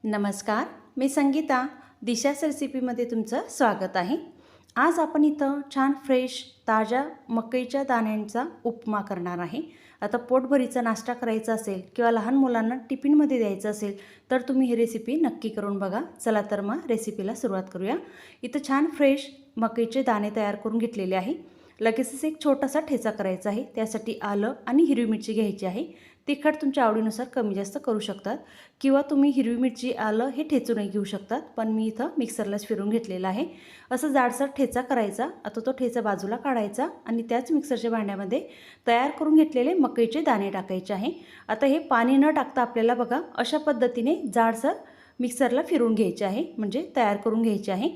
नमस्कार, मी संगीता. दिशाच रेसिपीमध्ये तुमचं स्वागत आहे. आज आपण इथं छान फ्रेश ताज्या मकईच्या दाण्यांचा उपमा करणार आहे. आता पोटभरीचा नाश्ता करायचा असेल किंवा लहान मुलांना टिफिनमध्ये द्यायचं असेल तर तुम्ही ही रेसिपी नक्की करून बघा. चला तर मग रेसिपीला सुरुवात करूया. इथं छान फ्रेश मकईचे दाणे तयार करून घेतलेले आहे. लगेचच एक छोटासा ठेचा करायचा आहे. त्यासाठी आलं आणि हिरवी मिरची घ्यायची आहे. तिखट तुमच्या आवडीनुसार कमी जास्त करू शकतात किंवा तुम्ही हिरवी मिरची आलं हे ठेचूनही घेऊ शकतात, पण मी इथं मिक्सरलाच फिरून घेतलेलं आहे. असं जाडसर ठेचा करायचा. आता तो ठेचा बाजूला काढायचा आणि त्याच मिक्सरच्या भांड्यामध्ये तयार करून घेतलेले मकईचे दाणे टाकायचे आहे. आता हे पाणी न टाकता आपल्याला बघा अशा पद्धतीने जाडसर मिक्सरला फिरून घ्यायचे आहे, म्हणजे तयार करून घ्यायचे आहे.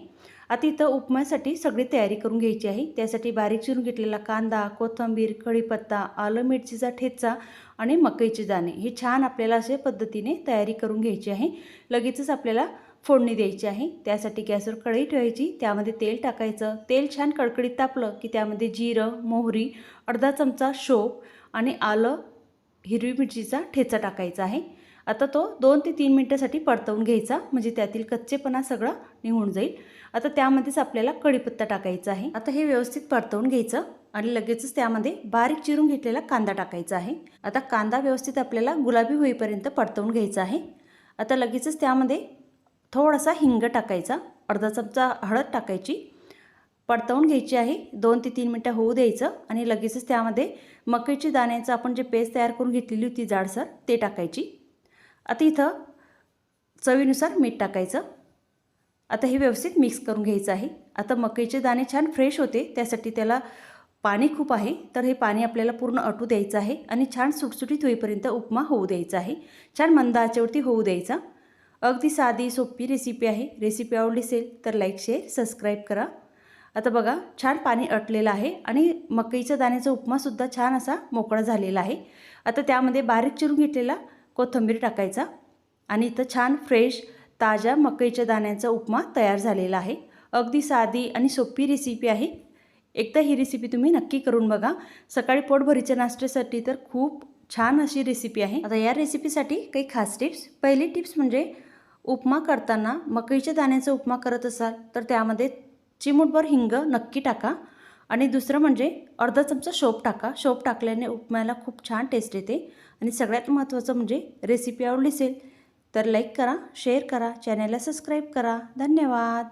आता इथं उपमासाठी सगळी तयारी करून घ्यायची आहे. त्यासाठी बारीक चिरून घेतलेला कांदा, कोथिंबीर, कढीपत्ता, आलं मिरचीचा ठेचा आणि मकईचे दाणे हे छान आपल्याला अशा पद्धतीने तयारी करून घ्यायची आहे. लगेचच आपल्याला फोडणी द्यायची आहे. त्यासाठी गॅसवर कढई ठेवायची, त्यामध्ये तेल टाकायचं. तेल छान कडकडीत तापलं की त्यामध्ये जिरं, मोहरी, अर्धा चमचा शोप आणि आलं हिरवी मिरचीचा ठेचा टाकायचा आहे. आता तो 2 ते 3 मिनिटांसाठी परतवून घ्यायचा, म्हणजे त्यातील कच्चेपणा सगळा निघून जाईल. आता त्यामध्येच आपल्याला कढीपत्ता टाकायचा आहे. आता हे व्यवस्थित परतवून घ्यायचं आणि लगेचच त्यामध्ये बारीक चिरून घेतलेला कांदा टाकायचा आहे. आता कांदा व्यवस्थित आपल्याला गुलाबी होईपर्यंत परतवून घ्यायचा आहे. आता लगेचच त्यामध्ये थोडासा हिंग टाकायचा, अर्धा चमचा हळद टाकायची, परतवून घ्यायची आहे. 2 ते 3 मिनिटं होऊ द्यायचं आणि लगेचच त्यामध्ये मकईची दाण्याचं आपण जे पेस्ट तयार करून घेतलेली होती जाडसर ते टाकायची. आता इथं चवीनुसार मीठ टाकायचं. आता हे व्यवस्थित मिक्स करून घ्यायचं आहे. आता मकईचे दाणे छान फ्रेश होते, त्यासाठी त्याला पाणी खूप आहे, तर हे पाणी आपल्याला पूर्ण आटू द्यायचं आहे आणि छान सुटसुटीत होईपर्यंत उपमा होऊ द्यायचा आहे. छान मंद आचेवरती होऊ द्यायचा. अगदी साधी सोपी रेसिपी आहे. रेसिपी आवडली असेल तर लाईक, शेअर, सबस्क्राईब करा. आता बघा छान पाणी आटलेलं आहे आणि मकईच्या दाण्याचा उपमासुद्धा छान असा मोकळा झालेला आहे. आता त्यामध्ये बारीक चिरून घेतलेला कोथिंबीर टाकायचा आणि इथं छान फ्रेश ताज्या मकईच्या दाण्याचा उपमा तयार झालेला आहे. अगदी साधी आणि सोपी रेसिपी आहे. एकदा ही रेसिपी तुम्ही नक्की करून बघा. सकाळी पोटभरीच्या नाश्त्यासाठी तर खूप छान अशी रेसिपी आहे. आता या रेसिपीसाठी काही खास टिप्स. पहिली टिप्स म्हणजे उपमा करताना मकईच्या दाण्याचा उपमा करत असाल तर त्यामध्ये चिमूटभर हिंग नक्की टाका आणि दुसरं म्हणजे अर्धा चमचा शोप टाका. शोप टाकल्याने उपम्याला खूप छान टेस्ट येते. आणि सगळ्यात महत्त्वाचं म्हणजे रेसिपी आवडली असेल तर लाईक करा, शेअर करा, चॅनलला सबस्क्राईब करा. धन्यवाद.